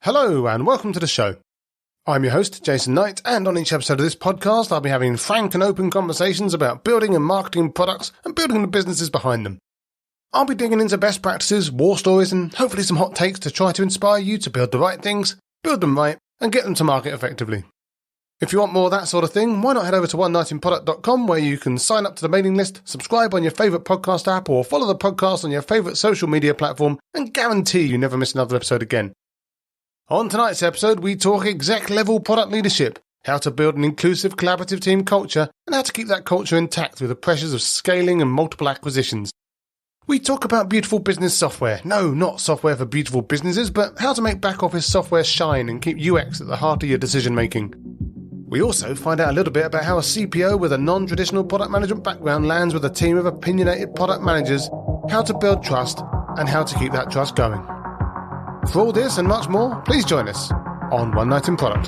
Hello and welcome to the show. I'm your host, Jason Knight, and on each episode of this podcast, I'll be having frank and open conversations about building and marketing products and building the businesses behind them. I'll be digging into best practices, war stories, and hopefully some hot takes to try to inspire you to build the right things, build them right, and get them to market effectively. If you want more of that sort of thing, why not head over to onenightinproduct.com where you can sign up to the mailing list, subscribe on your favourite podcast app, or follow the podcast on your favourite social media platform, and guarantee you never miss another episode again. On tonight's episode, we talk exec-level product leadership, how to build an inclusive collaborative team culture, and how to keep that culture intact through the pressures of scaling and multiple acquisitions. We talk about beautiful business software. No, not software for beautiful businesses, but how to make back-office software shine and keep UX at the heart of your decision-making. We also find out a little bit about how a CPO with a non-traditional product management background lands with a team of opinionated product managers, how to build trust, and how to keep that trust going. For all this and much more, please join us on One Night in Product.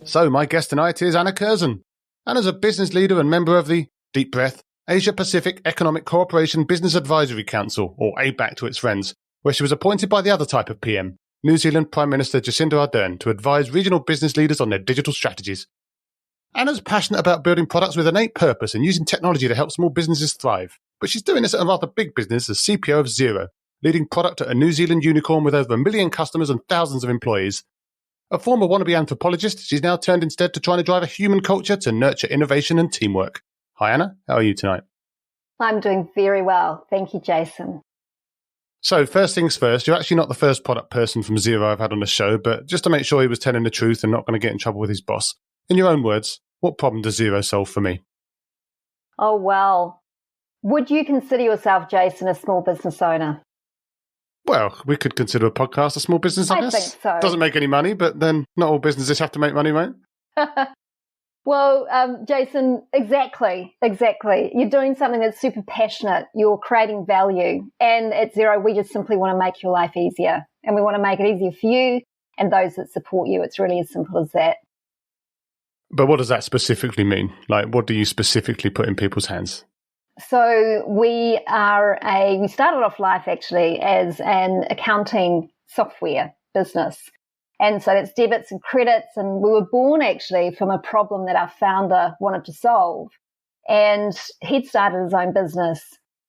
So my guest tonight is Anna Curzon. Anna's a business leader and member of the Deep Breath Asia Pacific Economic Cooperation Business Advisory Council, or APEC to its friends, where she was appointed by the other type of PM, New Zealand Prime Minister Jacinda Ardern, to advise regional business leaders on their digital strategies. Anna's passionate about building products with innate purpose and using technology to help small businesses thrive, but she's doing this at a rather big business as CPO of Xero, leading product at a New Zealand unicorn with over 1 million customers and thousands of employees. A former wannabe anthropologist, she's now turned instead to trying to drive a human culture to nurture innovation and teamwork. Hi, Anna. How are you tonight? I'm doing very well. Thank you, Jason. So first things first, you're actually not the first product person from Xero I've had on the show, but just to make sure he was telling the truth and not going to get in trouble with his boss, in your own words, what problem does Xero solve for me? Oh, well, would you consider yourself, Jason, a small business owner? Well, we could consider a podcast a small business, I guess. I think so. Doesn't make any money, but then not all businesses have to make money, right? Well, Jason, exactly. You're doing something that's super passionate. You're creating value. And at Xero, we just simply want to make your life easier. And we want to make it easier for you and those that support you. It's really as simple as that. But what does that specifically mean? Like, what do you specifically put in people's hands? So we started off life actually as an accounting software business. And so that's debits and credits. And we were born actually from a problem that our founder wanted to solve. And he'd started his own business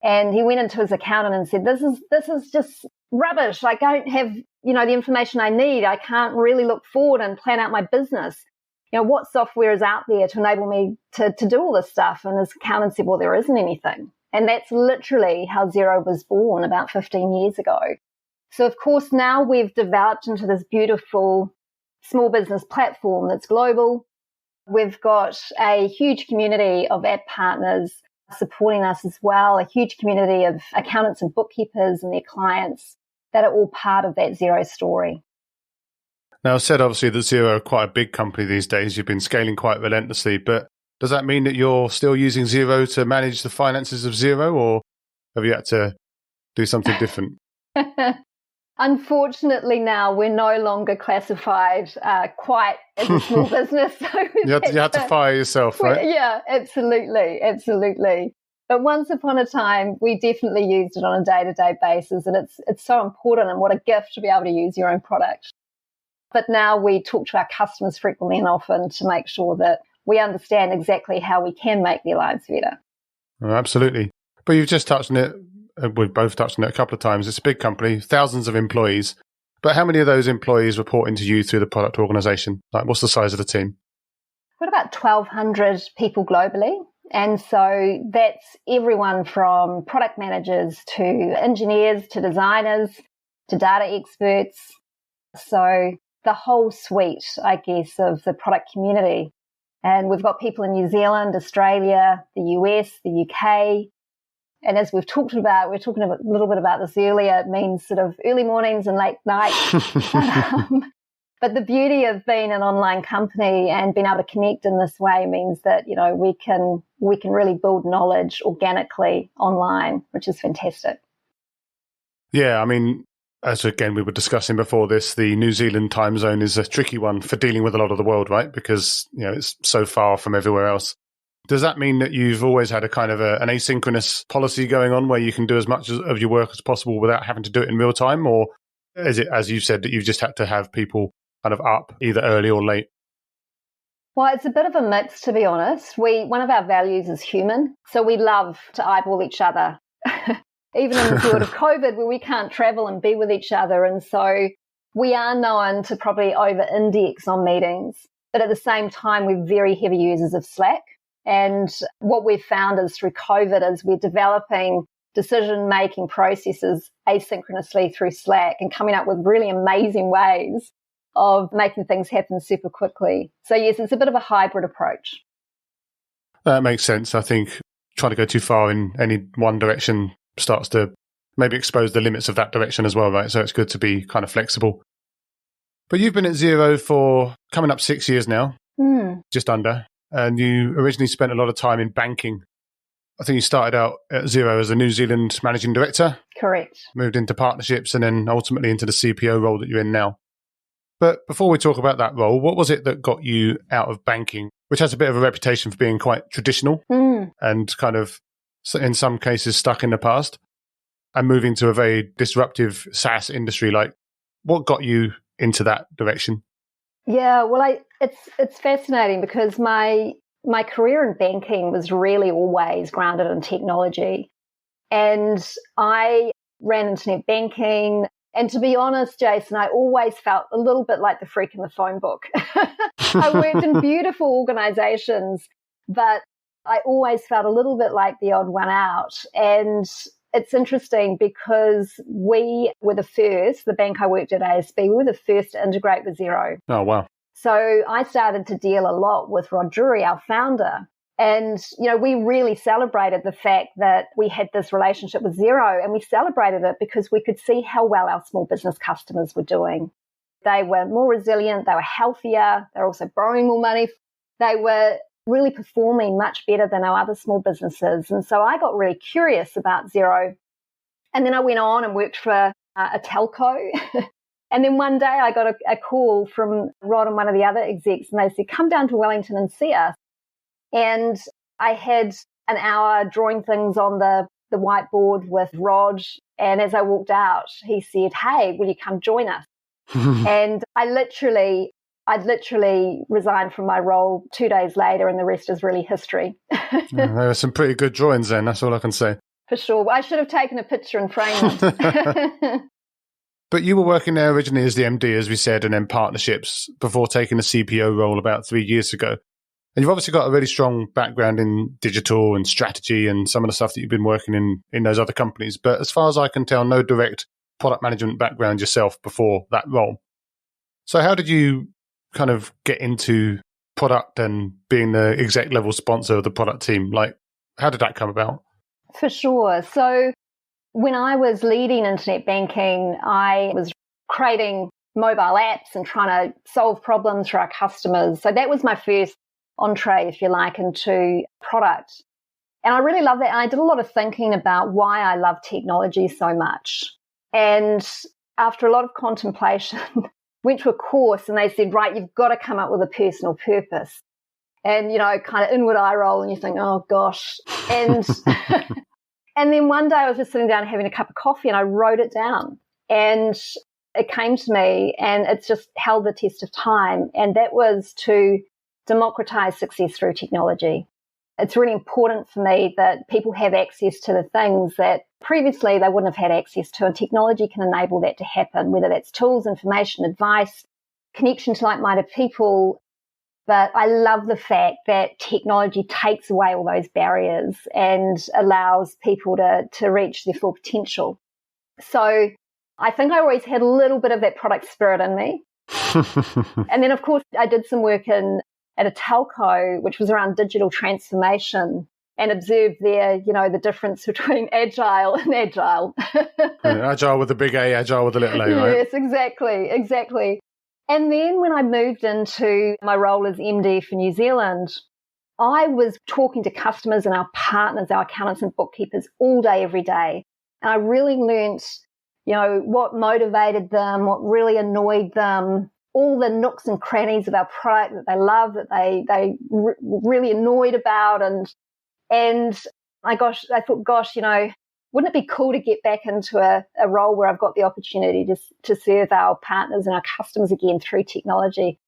and he went into his accountant and said, this is just rubbish. I don't have, the information I need. I can't really look forward and plan out my business. What software is out there to enable me to do all this stuff? And his accountant said, well, there isn't anything. And that's literally how Xero was born about 15 years ago. So, of course, now we've developed into this beautiful small business platform that's global. We've got a huge community of app partners supporting us as well, a huge community of accountants and bookkeepers and their clients that are all part of that Xero story. Now, I said obviously that Xero are quite a big company these days. You've been scaling quite relentlessly, but does that mean that you're still using Xero to manage the finances of Xero, or have you had to do something different? Unfortunately, now we're no longer classified quite as a small business. So you had to fire yourself, right? Yeah, absolutely. But once upon a time, we definitely used it on a day-to-day basis, and it's so important, and what a gift to be able to use your own product. But now we talk to our customers frequently and often to make sure that we understand exactly how we can make their lives better. Oh, absolutely. But you've just touched on it. We've both touched on it a couple of times. It's a big company, thousands of employees. But how many of those employees report into you through the product organization? Like, what's the size of the team? We've got about 1,200 people globally. And so that's everyone from product managers to engineers to designers to data experts. So the whole suite, I guess, of the product community. And we've got people in New Zealand, Australia, the US, the UK. And as we've talked about, we were talking a little bit about this earlier, it means sort of early mornings and late nights. But the beauty of being an online company and being able to connect in this way means that, we can really build knowledge organically online, which is fantastic. Yeah, I mean, as again we were discussing before this, the New Zealand time zone is a tricky one for dealing with a lot of the world, right? Because it's so far from everywhere else. Does that mean that you've always had a kind of an asynchronous policy going on where you can do as much of your work as possible without having to do it in real time? Or is it, as you said, that you've just had to have people kind of up either early or late? Well, it's a bit of a mix, to be honest. One of our values is human. So we love to eyeball each other, even in the field of COVID where we can't travel and be with each other. And so we are known to probably over-index on meetings. But at the same time, we're very heavy users of Slack. And what we've found is through COVID is we're developing decision-making processes asynchronously through Slack and coming up with really amazing ways of making things happen super quickly. So yes, it's a bit of a hybrid approach. That makes sense. I think trying to go too far in any one direction starts to maybe expose the limits of that direction as well, right? So it's good to be kind of flexible. But you've been at Xero for coming up 6 years now, just under. And you originally spent a lot of time in banking. I think you started out at Xero as a New Zealand managing director. Correct. Moved into partnerships and then ultimately into the CPO role that you're in now. But before we talk about that role, what was it that got you out of banking, which has a bit of a reputation for being quite traditional and kind of, in some cases, stuck in the past, and moving to a very disruptive SaaS industry? Like, what got you into that direction? Yeah, well, it's fascinating because my career in banking was really always grounded in technology. And I ran internet banking. And to be honest, Jason, I always felt a little bit like the freak in the phone book. I worked in beautiful organizations, but I always felt a little bit like the odd one out. And it's interesting because we were the bank I worked at, ASB, we were the first to integrate with Xero. Oh, wow. So I started to deal a lot with Rod Drury, our founder. And, we really celebrated the fact that we had this relationship with Xero, and we celebrated it because we could see how well our small business customers were doing. They were more resilient, they were healthier, they were also borrowing more money. They were really performing much better than our other small businesses. And so I got really curious about Xero. And then I went on and worked for a telco. And then one day I got a call from Rod and one of the other execs, and they said, come down to Wellington and see us. And I had an hour drawing things on the whiteboard with Rod. And as I walked out, he said, hey, will you come join us? And I'd literally resigned from my role 2 days later, and the rest is really history. There were some pretty good drawings then, that's all I can say. For sure. Well, I should have taken a picture and framed it. But you were working there originally as the MD, as we said, and then partnerships before taking the CPO role about 3 years ago. And you've obviously got a really strong background in digital and strategy and some of the stuff that you've been working in those other companies. But as far as I can tell, no direct product management background yourself before that role. So how did you kind of get into product and being the exec level sponsor of the product team? Like, how did that come about? For sure. So when I was leading internet banking, I was creating mobile apps and trying to solve problems for our customers. So that was my first entree, if you like, into product. And I really love that. And I did a lot of thinking about why I love technology so much. And after a lot of contemplation, went to a course and they said, right, you've got to come up with a personal purpose. And, kind of inward eye roll and you think, oh gosh. And and then one day I was just sitting down having a cup of coffee and I wrote it down. And it came to me and it's just held the test of time. And that was to democratize success through technology. It's really important for me that people have access to the things that previously they wouldn't have had access to, and technology can enable that to happen, whether that's tools, information, advice, connection to like-minded people. But I love the fact that technology takes away all those barriers and allows people to reach their full potential. So I think I always had a little bit of that product spirit in me. And then, of course, I did some work at a telco, which was around digital transformation, and observed there, the difference between agile and agile. Agile with a big A, agile with a little a, right? Yes, exactly. And then when I moved into my role as MD for New Zealand, I was talking to customers and our partners, our accountants and bookkeepers all day, every day. And I really learnt what motivated them, what really annoyed them, all the nooks and crannies of our product that they love, that they really annoyed about. And I thought, wouldn't it be cool to get back into a role where I've got the opportunity to serve our partners and our customers again through technology?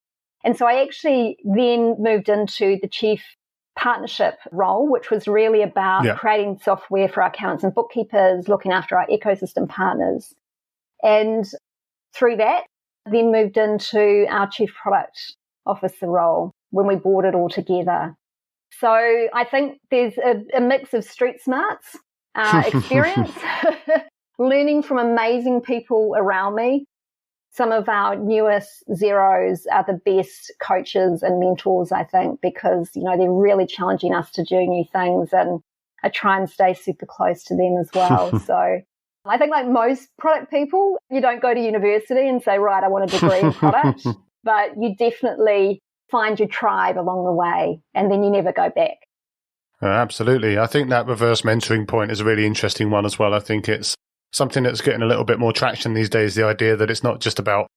And so I actually then moved into the chief partnership role, which was really about creating software for our accountants and bookkeepers, looking after our ecosystem partners. And through that, then moved into our chief product officer role when we brought it all together. So I think there's a mix of street smarts, experience, learning from amazing people around me. Some of our newest Xeros are the best coaches and mentors, I think, because, they're really challenging us to do new things, and I try and stay super close to them as well. So I think like most product people, you don't go to university and say, right, I want a degree in product, but you definitely find your tribe along the way, and then you never go back. Absolutely. I think that reverse mentoring point is a really interesting one as well. I think it's something that's getting a little bit more traction these days, the idea that it's not just about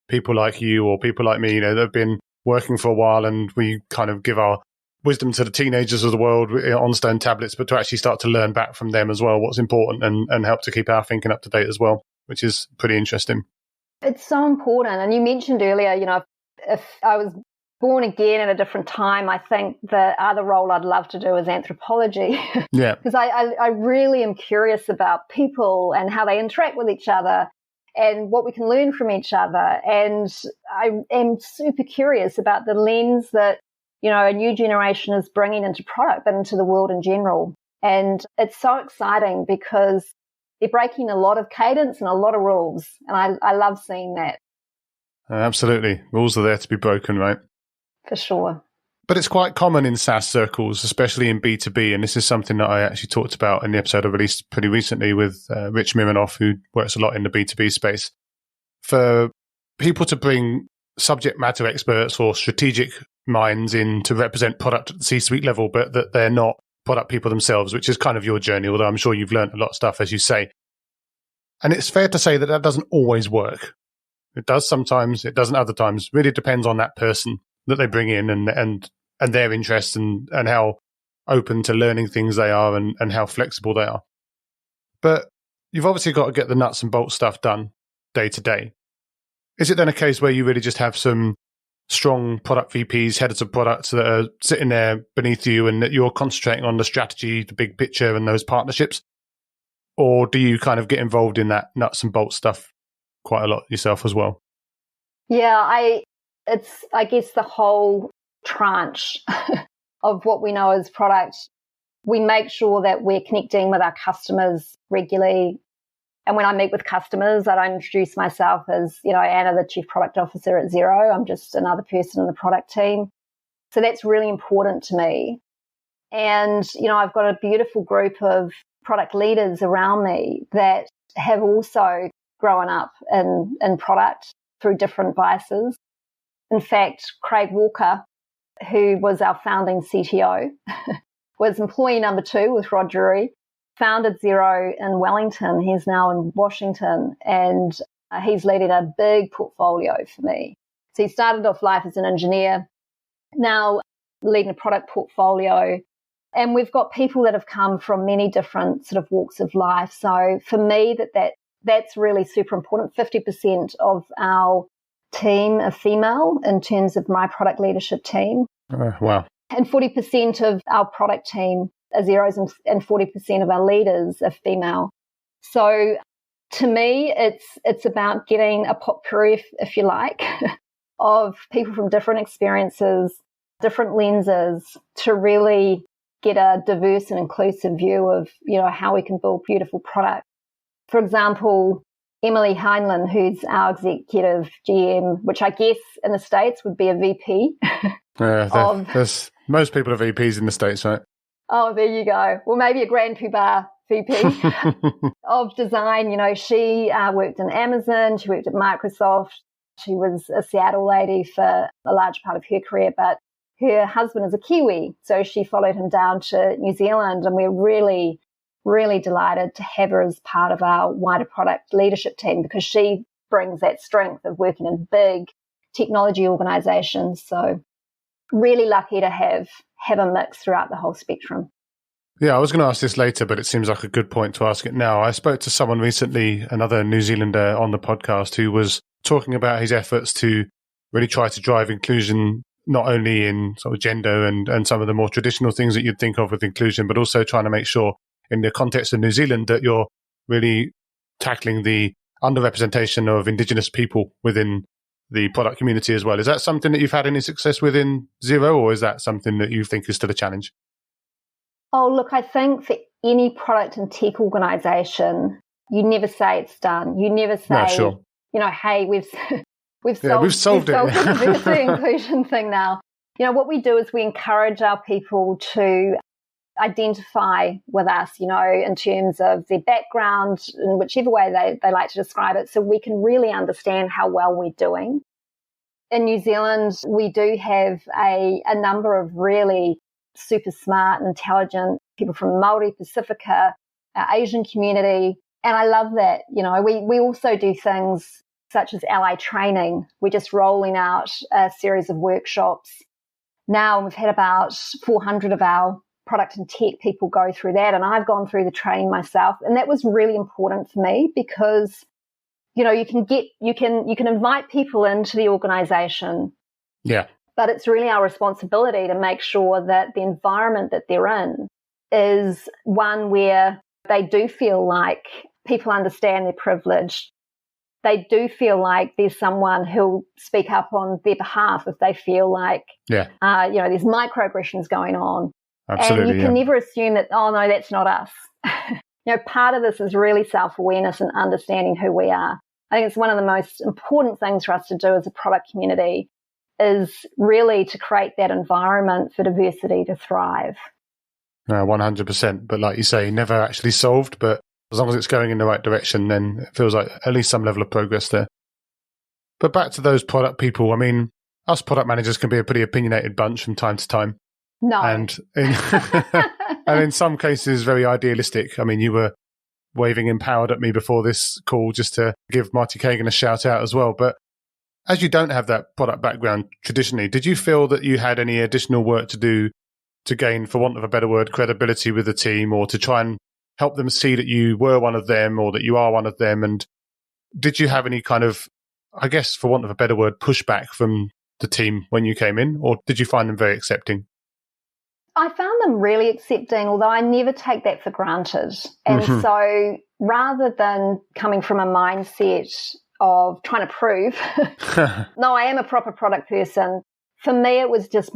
people like you or people like me, that have been working for a while and we kind of give our wisdom to the teenagers of the world on stone tablets, but to actually start to learn back from them as well what's important and help to keep our thinking up to date as well, which is pretty interesting. It's so important. And you mentioned earlier, if I was born again at a different time, I think the other role I'd love to do is anthropology. Yeah. Because I really am curious about people and how they interact with each other and what we can learn from each other. And I am super curious about the lens that, a new generation is bringing into product, but into the world in general. And it's so exciting because they're breaking a lot of cadence and a lot of rules. And I love seeing that. Absolutely. Rules are there to be broken, right? For sure. But it's quite common in SaaS circles, especially in B2B. And this is something that I actually talked about in the episode I released pretty recently with Rich Miranoff, who works a lot in the B2B space. For people to bring subject matter experts or strategic minds in to represent product at the C-suite level, but that they're not product people themselves, which is kind of your journey, although I'm sure you've learned a lot of stuff, as you say. And it's fair to say that doesn't always work. It does sometimes, it doesn't other times. Really depends on that person that they bring in and their interests and how open to learning things they are and how flexible they are. But you've obviously got to get the nuts and bolts stuff done day to day. Is it then a case where you really just have some strong product VPs, heads of products that are sitting there beneath you and that you're concentrating on the strategy, the big picture and those partnerships? Or do you kind of get involved in that nuts and bolts stuff quite a lot yourself as well? Yeah, it's, I guess, the whole tranche of what we know as product. We make sure that we're connecting with our customers regularly. And when I meet with customers, I don't introduce myself as, Anna, the Chief Product Officer at Xero. I'm just another person in the product team. So that's really important to me. And, I've got a beautiful group of product leaders around me that have also grown up in product through different vices. In fact, Craig Walker, who was our founding CTO, was employee number 2 with Rod Drury, founded Xero in Wellington. He's now in Washington, and he's leading a big portfolio for me. So he started off life as an engineer, now leading a product portfolio. And we've got people that have come from many different sort of walks of life. So for me, that's really super important. 50% of our team are female in terms of my product leadership team. Wow. And 40% of our product team are Xeros and 40% of our leaders are female. So to me, it's about getting a potpourri, if you like, of people from different experiences, different lenses to really get a diverse and inclusive view of, how we can build beautiful products. For example, Emily Heinlein, who's our executive GM, which I guess in the States would be a VP. There's most people are VPs in the States, right? Oh, there you go. Well, maybe a Grand Poobah VP of design. She worked in Amazon. She worked at Microsoft. She was a Seattle lady for a large part of her career, but her husband is a Kiwi. So she followed him down to New Zealand, and we're really really delighted to have her as part of our wider product leadership team because she brings that strength of working in big technology organizations. So really lucky to have a mix throughout the whole spectrum. Yeah, I was going to ask this later, but it seems like a good point to ask it now. I spoke to someone recently, another New Zealander on the podcast, who was talking about his efforts to really try to drive inclusion, not only in sort of gender and some of the more traditional things that you'd think of with inclusion, but also trying to make sure in the context of New Zealand that you're really tackling the underrepresentation of indigenous people within the product community as well. Is that something that you've had any success with in Xero, or is that something that you think is still a challenge? Oh, look, I think for any product and tech organization, you never say it's done. You never say, no, sure. Hey, we've solved it. The diversity inclusion thing now. What we do is we encourage our people to identify with us, in terms of their background, in whichever way they like to describe it, so we can really understand how well we're doing. In New Zealand, we do have a number of really super smart, intelligent people from Māori, Pacifica, our Asian community, and I love that. We also do things such as ally training. We're just rolling out a series of workshops now, and we've had about 400 of our product and tech people go through that, and I've gone through the training myself, and that was really important for me because you can invite people into the organization, but it's really our responsibility to make sure that the environment that they're in is one where they do feel like people understand their privilege. They do feel like there's someone who'll speak up on their behalf if they feel like there's microaggressions going on. Absolutely, and you can never assume that, oh, no, that's not us. Part of this is really self-awareness and understanding who we are. I think it's one of the most important things for us to do as a product community is really to create that environment for diversity to thrive. 100%. But like you say, never actually solved, but as long as it's going in the right direction, then it feels like at least some level of progress there. But back to those product people, I mean, us product managers can be a pretty opinionated bunch from time to time. No. And in some cases, very idealistic. I mean, you were waving empowered at me before this call just to give Marty Kagan a shout out as well. But as you don't have that product background traditionally, did you feel that you had any additional work to do to gain, for want of a better word, credibility with the team, or to try and help them see that you were one of them or that you are one of them? And did you have any kind of, I guess, for want of a better word, pushback from the team when you came in, or did you find them very accepting? I found them really accepting, although I never take that for granted. And so rather than coming from a mindset of trying to prove, no, I am a proper product person, for me it was just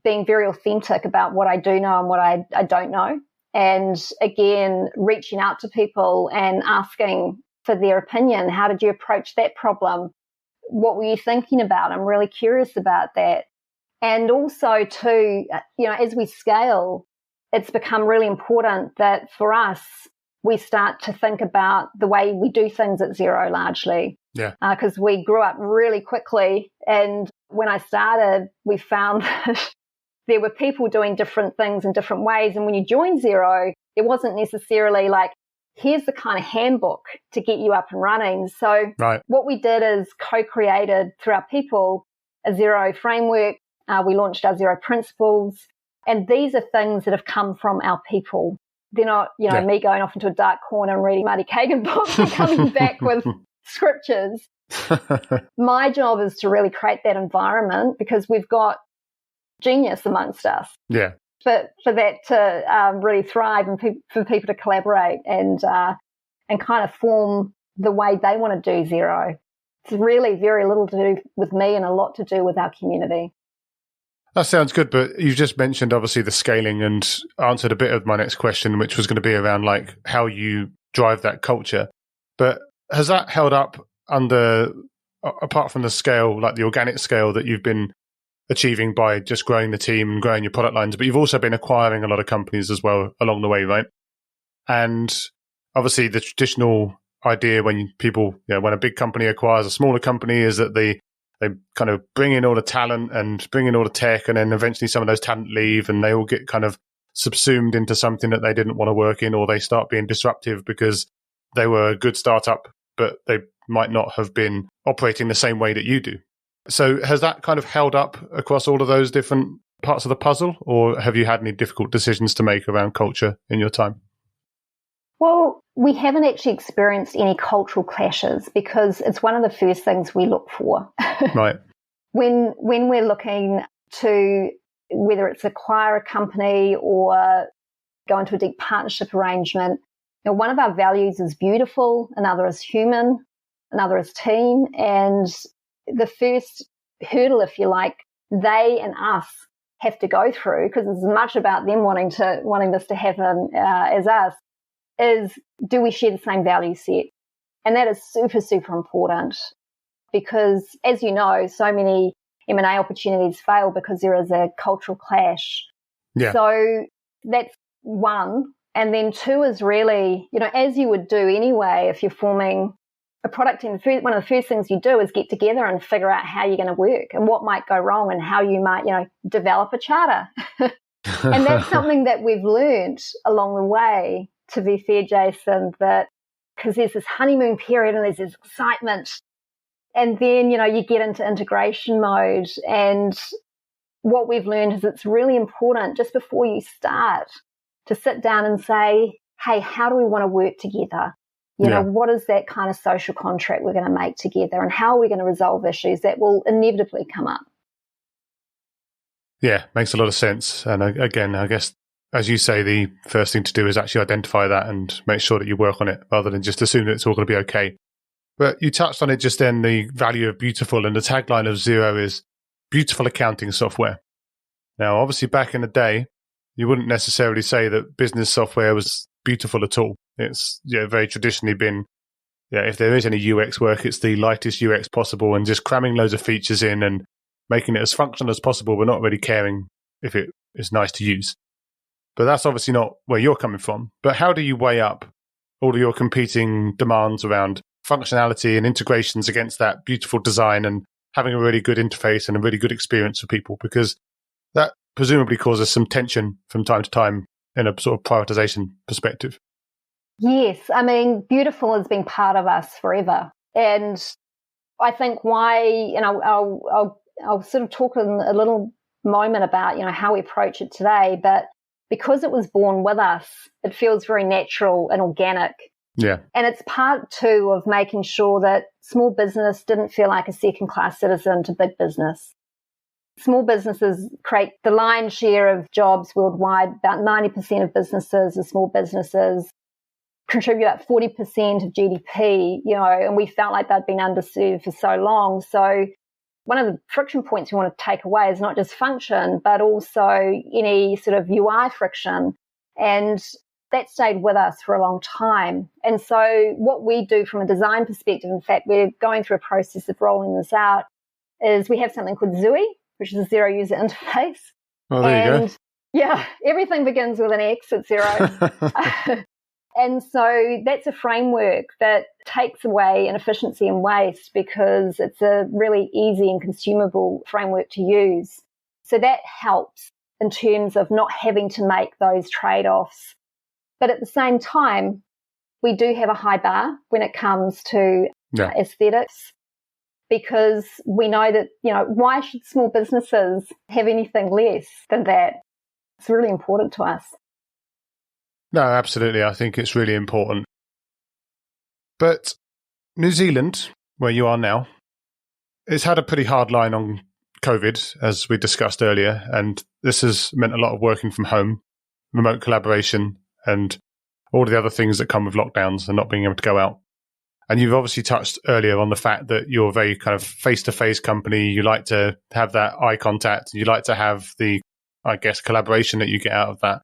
being very authentic about what I do know and what I don't know. And again, reaching out to people and asking for their opinion. How did you approach that problem? What were you thinking about? I'm really curious about that. And also too, as we scale, it's become really important that for us, we start to think about the way we do things at Xero largely. Yeah. Because we grew up really quickly. And when I started, we found that there were people doing different things in different ways. And when you join Xero, it wasn't necessarily like, here's the kind of handbook to get you up and running. So what we did is co-created through our people a Xero framework. We launched our Xero principles. And these are things that have come from our people. They're not, me going off into a dark corner and reading Marty Kagan books and coming back with scriptures. My job is to really create that environment because we've got genius amongst us. Yeah. For that to really thrive and for people to collaborate and kind of form the way they want to do Xero. It's really very little to do with me and a lot to do with our community. That sounds good, but you've just mentioned obviously the scaling and answered a bit of my next question, which was going to be around like how you drive that culture. But has that held up apart from the scale, like the organic scale that you've been achieving by just growing the team and growing your product lines, but you've also been acquiring a lot of companies as well along the way, right? And obviously the traditional idea when a big company acquires a smaller company is that they kind of bring in all the talent and bring in all the tech, and then eventually some of those talent leave and they all get kind of subsumed into something that they didn't want to work in, or they start being disruptive because they were a good startup, but they might not have been operating the same way that you do. So has that kind of held up across all of those different parts of the puzzle, or have you had any difficult decisions to make around culture in your time? Well, we haven't actually experienced any cultural clashes because it's one of the first things we look for. Right. When we're looking to whether it's acquire a company or go into a deep partnership arrangement, one of our values is beautiful, another is human, another is team, and the first hurdle, if you like, they and us have to go through, because it's as much about them wanting this to happen as us, is do we share the same value set? And that is super, super important because, as you know, so many M&A opportunities fail because there is a cultural clash. Yeah. So that's one. And then two is really, as you would do anyway, if you're forming a product team, one of the first things you do is get together and figure out how you're going to work and what might go wrong and how you might, develop a charter. And that's something that we've learned along the way, to be fair, Jason, that because there's this honeymoon period and there's this excitement. And then, you get into integration mode. And what we've learned is it's really important just before you start to sit down and say, hey, how do we want to work together? What is that kind of social contract we're going to make together, and how are we going to resolve issues that will inevitably come up? Yeah, makes a lot of sense. And again, I guess, as you say, the first thing to do is actually identify that and make sure that you work on it rather than just assume that it's all going to be okay. But you touched on it just then, the value of beautiful, and the tagline of Xero is beautiful accounting software. Now, obviously, back in the day, you wouldn't necessarily say that business software was beautiful at all. It's very traditionally been, if there is any UX work, it's the lightest UX possible and just cramming loads of features in and making it as functional as possible, but not really caring if it is nice to use. But that's obviously not where you're coming from. But how do you weigh up all of your competing demands around functionality and integrations against that beautiful design and having a really good interface and a really good experience for people? Because that presumably causes some tension from time to time in a sort of prioritization perspective. Yes, I mean, beautiful has been part of us forever. And I think why, and I'll sort of talk in a little moment about, how we approach it today, but because it was born with us, it feels very natural and organic. Yeah. And it's part too of making sure that small business didn't feel like a second-class citizen to big business. Small businesses create the lion's share of jobs worldwide. About 90% of businesses are small businesses, contribute about 40% of GDP, and we felt like they'd been underserved for so long. So one of the friction points we want to take away is not just function, but also any sort of UI friction. And that stayed with us for a long time. And so what we do from a design perspective, in fact, we're going through a process of rolling this out, is we have something called Xui, which is a Xero user interface. Oh, there you go. Yeah, everything begins with an X at Xero. And so that's a framework that takes away inefficiency and waste because it's a really easy and consumable framework to use. So that helps in terms of not having to make those trade-offs. But at the same time, we do have a high bar when it comes to aesthetics, because we know that, why should small businesses have anything less than that? It's really important to us. No, absolutely. I think it's really important. But New Zealand, where you are now, it's had a pretty hard line on COVID, as we discussed earlier, and this has meant a lot of working from home, remote collaboration, and all the other things that come with lockdowns and not being able to go out. And you've obviously touched earlier on the fact that you're a very kind of face-to-face company. You like to have that eye contact. You like to have the, collaboration that you get out of that.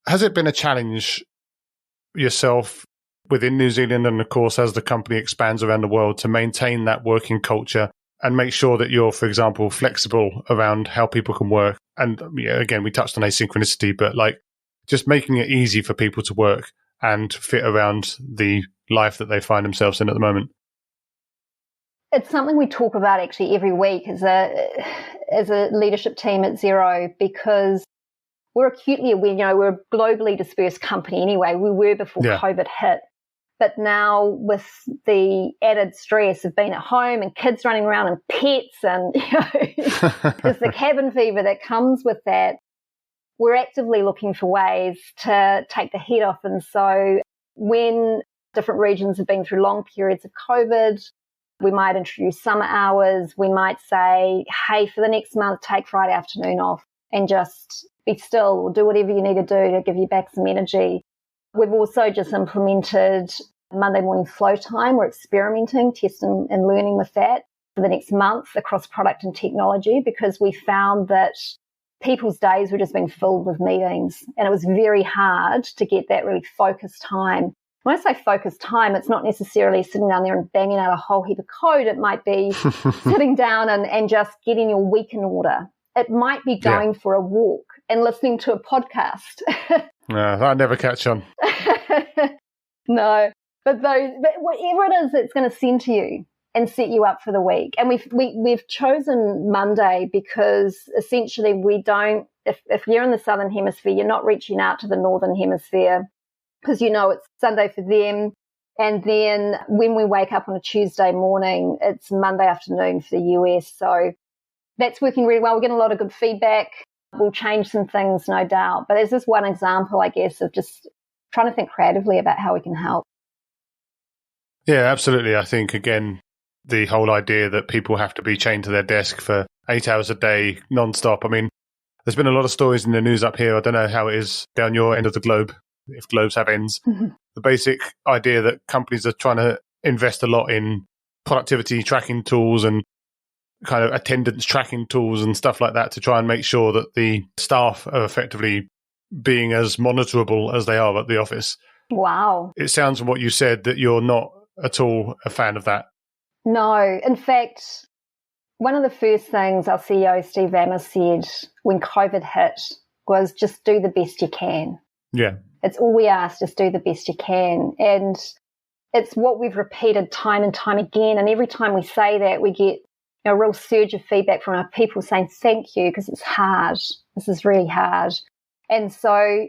Has it been a challenge yourself within New Zealand and, of course, as the company expands around the world to maintain that working culture and make sure that you're, for example, flexible around how people can work? And again, we touched on asynchronicity, but just making it easy for people to work and fit around the life that they find themselves in at the moment. It's something we talk about actually every week as a leadership team at Xero, because we're acutely aware, we're a globally dispersed company anyway. We were before COVID hit. But now with the added stress of being at home and kids running around and pets and, there's the cabin fever that comes with that, we're actively looking for ways to take the heat off. And so when different regions have been through long periods of COVID, we might introduce summer hours. We might say, hey, for the next month, take Friday afternoon off and just be still or do whatever you need to do to give you back some energy. We've also just implemented Monday morning flow time. We're experimenting, testing and learning with that for the next month across product and technology, because we found that people's days were just being filled with meetings, and it was very hard to get that really focused time. When I say focused time, it's not necessarily sitting down there and banging out a whole heap of code. It might be sitting down and just getting your week in order. It might be going for a walk and listening to a podcast. I'd never catch on. No, but whatever it is that's going to send to you and set you up for the week. And we've chosen Monday because essentially we don't, if you're in the Southern Hemisphere, you're not reaching out to the Northern Hemisphere because it's Sunday for them. And then when we wake up on a Tuesday morning, it's Monday afternoon for the US. So that's working really well. We're getting a lot of good feedback. We'll change some things, no doubt. But it's just one example, I guess, of just trying to think creatively about how we can help. Yeah, absolutely. I think, again, the whole idea that people have to be chained to their desk for 8 hours a day, non-stop. I mean, there's been a lot of stories in the news up here. I don't know how it is down your end of the globe, if globes have ends. The basic idea that companies are trying to invest a lot in productivity tracking tools and kind of attendance tracking tools and stuff like that to try and make sure that the staff are effectively being as monitorable as they are at the office. Wow. It sounds from what you said that you're not at all a fan of that. No. In fact, one of the first things our CEO, Steve Vammer, said when COVID hit was just do the best you can. Yeah. It's all we ask, just do the best you can. And it's what we've repeated time and time again. And every time we say that, we get a real surge of feedback from our people saying, thank you, because it's hard. This is really hard. And so,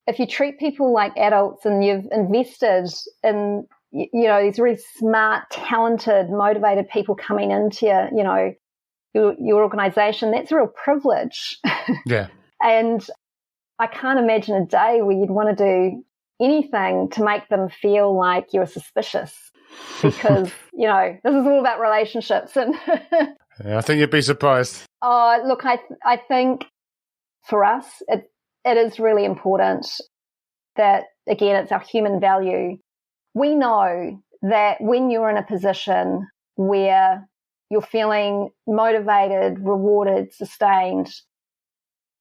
if you treat people like adults and you've invested in, these really smart, talented, motivated people coming into your organization, that's a real privilege. Yeah. And I can't imagine a day where you'd want to do anything to make them feel like you're suspicious, because, this is all about relationships. And I think you'd be surprised. Look, I think for us, it is really important that, again, it's our human value. We know that when you're in a position where you're feeling motivated, rewarded, sustained,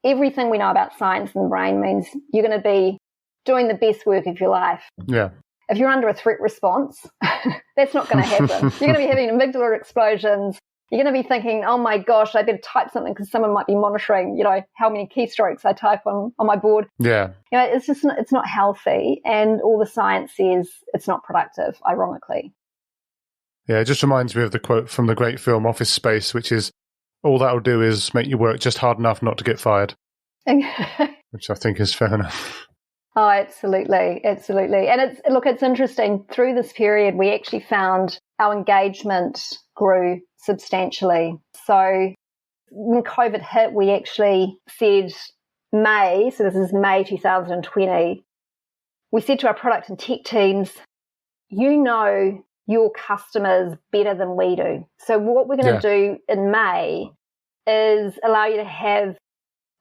everything we know about science and the brain means you're going to be doing the best work of your life. Yeah. If you're under a threat response, that's not going to happen. You're going to be having amygdala explosions. You're going to be thinking, oh my gosh, I better type something because someone might be monitoring, how many keystrokes I type on my board. Yeah. It's just it's not healthy, and all the science says it's not productive, ironically. Yeah, it just reminds me of the quote from the great film Office Space, which is, all that'll do is make you work just hard enough not to get fired, which I think is fair enough. Oh, absolutely. Absolutely. And it's interesting. Through this period, we actually found our engagement grew substantially. So when COVID hit, we actually said May, so this is May 2020, we said to our product and tech teams, your customers better than we do. So what we're going to do in May is allow you to have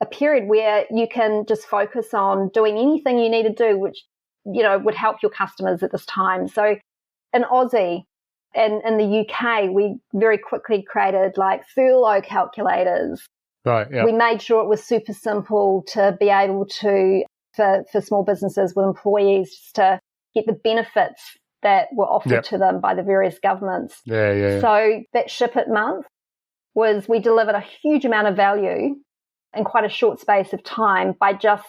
a period where you can just focus on doing anything you need to do, which, would help your customers at this time. So in Aussie and in the UK, we very quickly created like furlough calculators. Right. Yeah. We made sure it was super simple to be able to, for small businesses with employees, to get the benefits that were offered to them by the various governments. Yeah. So that ship it month we delivered a huge amount of value in quite a short space of time by just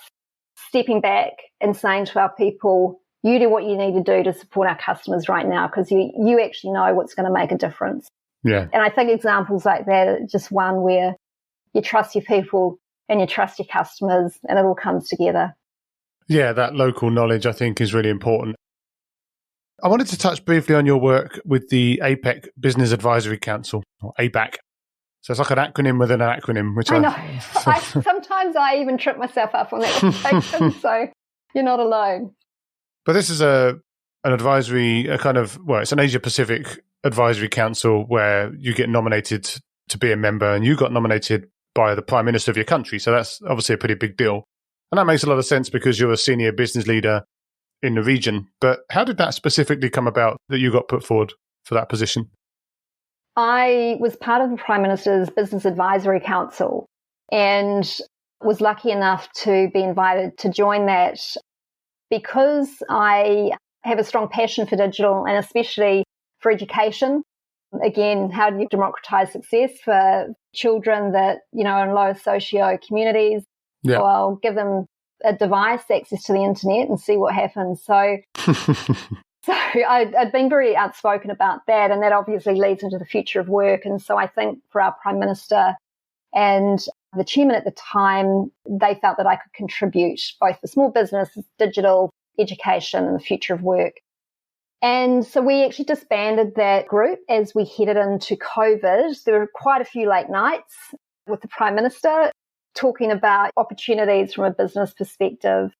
stepping back and saying to our people, you do what you need to do to support our customers right now, because you actually know what's going to make a difference. Yeah. And I think examples like that are just one where you trust your people and you trust your customers, and it all comes together. Yeah, that local knowledge, I think, is really important. I wanted to touch briefly on your work with the APEC Business Advisory Council, or APAC. So it's like an acronym within an acronym, which I know. Sometimes I even trip myself up on that, so you're not alone. But this is an advisory, it's an Asia-Pacific advisory council where you get nominated to be a member, and you got nominated by the Prime Minister of your country. So that's obviously a pretty big deal. And that makes a lot of sense because you're a senior business leader in the region. But how did that specifically come about that you got put forward for that position? I was part of the Prime Minister's Business Advisory Council and was lucky enough to be invited to join that because I have a strong passion for digital and especially for education. Again, how do you democratize success for children that, in lower socio communities? Yeah. Well, give them a device, access to the internet, and see what happens. So I'd been very outspoken about that, and that obviously leads into the future of work. And so I think for our Prime Minister and the chairman at the time, they felt that I could contribute both for small business, digital, education, and the future of work. And so we actually disbanded that group as we headed into COVID. There were quite a few late nights with the Prime Minister talking about opportunities from a business perspective.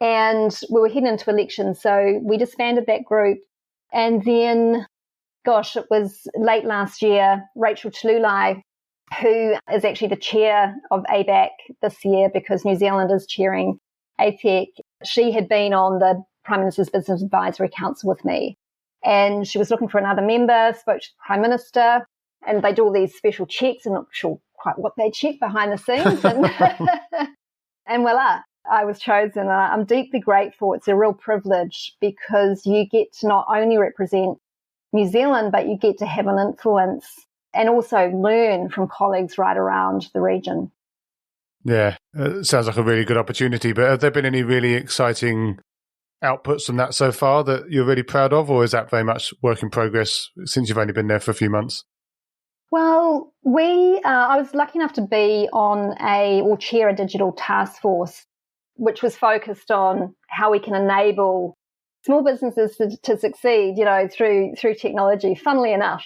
And we were heading into elections, so we disbanded that group. And then, it was late last year, Rachel Tululai, who is actually the chair of APEC this year because New Zealand is chairing APEC, she had been on the Prime Minister's Business Advisory Council with me. And she was looking for another member, spoke to the Prime Minister, and they do all these special checks. I'm not sure quite what they check behind the scenes. And voila, I was chosen. I'm deeply grateful. It's a real privilege because you get to not only represent New Zealand, but you get to have an influence and also learn from colleagues right around the region. Yeah, it sounds like a really good opportunity. But have there been any really exciting outputs from that so far that you're really proud of, or is that very much work in progress since you've only been there for a few months? Well, I was lucky enough to be on chair a digital task force, which was focused on how we can enable small businesses to succeed, through technology, funnily enough.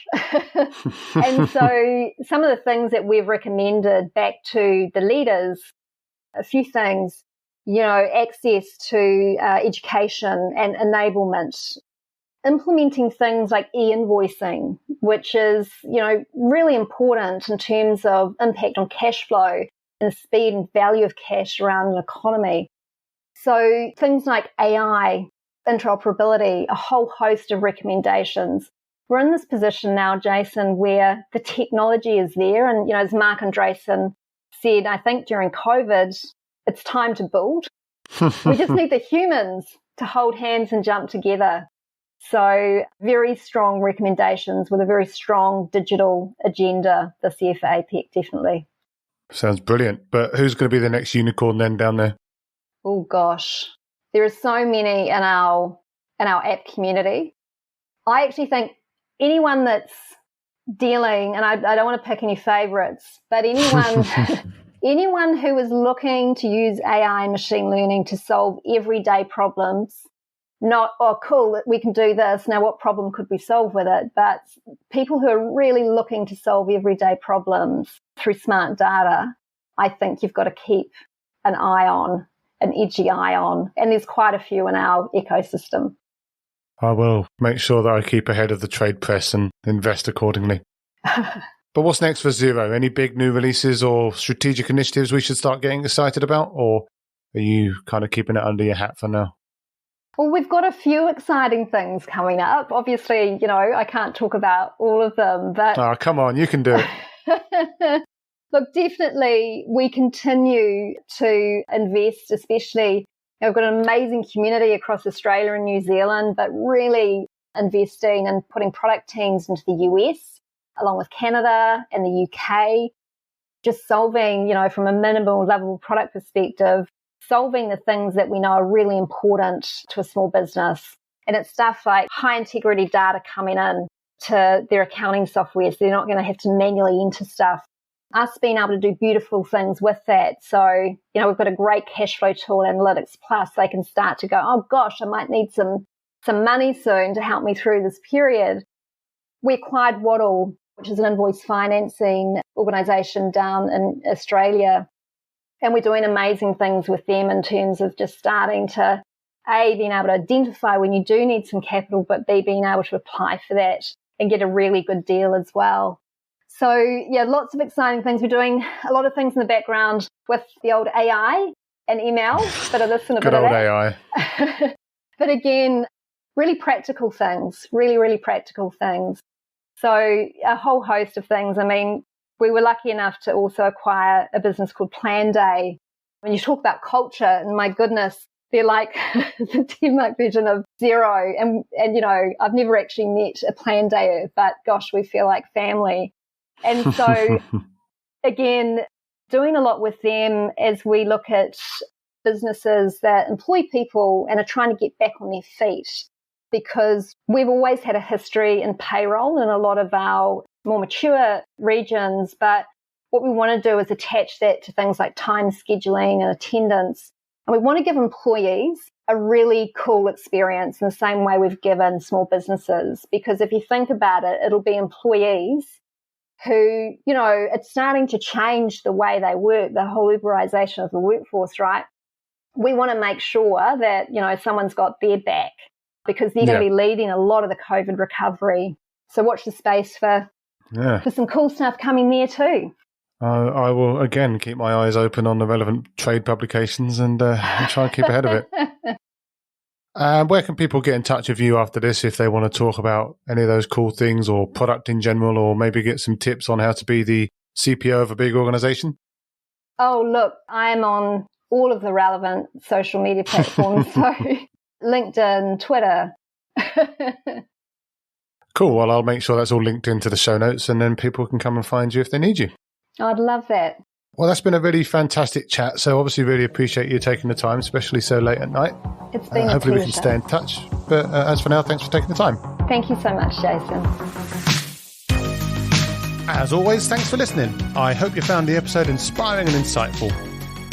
And so some of the things that we've recommended back to the leaders, a few things, access to education and enablement, implementing things like e-invoicing, which is, really important in terms of impact on cash flow and the speed and value of cash around an economy. So things like AI, interoperability, a whole host of recommendations. We're in this position now, Jason, where the technology is there. And, as Mark Andreessen said, I think during COVID, it's time to build. We just need the humans to hold hands and jump together. So very strong recommendations with a very strong digital agenda this year for APEC, definitely. Sounds brilliant. But who's going to be the next unicorn then down there? Oh, gosh. There are so many in our app community. I actually think anyone that's dealing, and I don't want to pick any favourites, but anyone who is looking to use AI and machine learning to solve everyday problems, not, oh, cool, we can do this, now what problem could we solve with it? But people who are really looking to solve everyday problems through smart data, I think you've got to keep an edgy eye on. And there's quite a few in our ecosystem. I will make sure that I keep ahead of the trade press and invest accordingly. But what's next for Xero? Any big new releases or strategic initiatives we should start getting excited about? Or are you kind of keeping it under your hat for now? Well, we've got a few exciting things coming up. Obviously, I can't talk about all of them, but... Oh, come on, you can do it. Look, definitely we continue to invest, especially, we've got an amazing community across Australia and New Zealand, but really investing and putting product teams into the US, along with Canada and the UK, just solving, from a minimal level product perspective, solving the things that we know are really important to a small business. And it's stuff like high integrity data coming in to their accounting software, so they're not going to have to manually enter stuff us being able to do beautiful things with that. So, we've got a great cash flow tool, Analytics Plus. They can start to go, oh gosh, I might need some money soon to help me through this period. We acquired Waddle, which is an invoice financing organisation down in Australia. And we're doing amazing things with them in terms of just starting to, A, being able to identify when you do need some capital, but B, being able to apply for that and get a really good deal as well. So, yeah, lots of exciting things. We're doing a lot of things in the background with the old AI and email, bit of this and a bit of that. Good old AI. But again, really practical things, really, really practical things. So a whole host of things. I mean, we were lucky enough to also acquire a business called Planday. When you talk about culture, and my goodness, they're like the Denmark version of Xero. And I've never actually met a Plandayer, but gosh, we feel like family. And so, again, doing a lot with them as we look at businesses that employ people and are trying to get back on their feet, because we've always had a history in payroll in a lot of our more mature regions. But what we want to do is attach that to things like time scheduling and attendance. And we want to give employees a really cool experience in the same way we've given small businesses. Because if you think about it, it'll be employees who, it's starting to change the way they work, the whole Uberization of the workforce, right? We want to make sure that, someone's got their back, because they're going to be leading a lot of the COVID recovery. So watch the space for some cool stuff coming there too. I will, again, keep my eyes open on the relevant trade publications and try and keep ahead of it. Where can people get in touch with you after this if they want to talk about any of those cool things or product in general, or maybe get some tips on how to be the CPO of a big organization? Oh, look, I'm on all of the relevant social media platforms. So LinkedIn, Twitter. Cool. Well, I'll make sure that's all linked into the show notes, and then people can come and find you if they need you. I'd love that. Well, that's been a really fantastic chat. So obviously really appreciate you taking the time, especially so late at night. It's been a hopefully pleasure. We can stay in touch. But as for now, thanks for taking the time. Thank you so much, Jason. As always, thanks for listening. I hope you found the episode inspiring and insightful.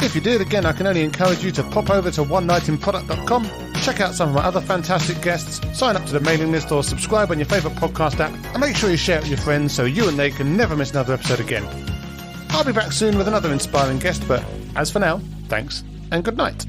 If you did, again, I can only encourage you to pop over to onenightinproduct.com, check out some of my other fantastic guests, sign up to the mailing list or subscribe on your favourite podcast app, and make sure you share it with your friends so you and they can never miss another episode again. I'll be back soon with another inspiring guest, but as for now, thanks and good night.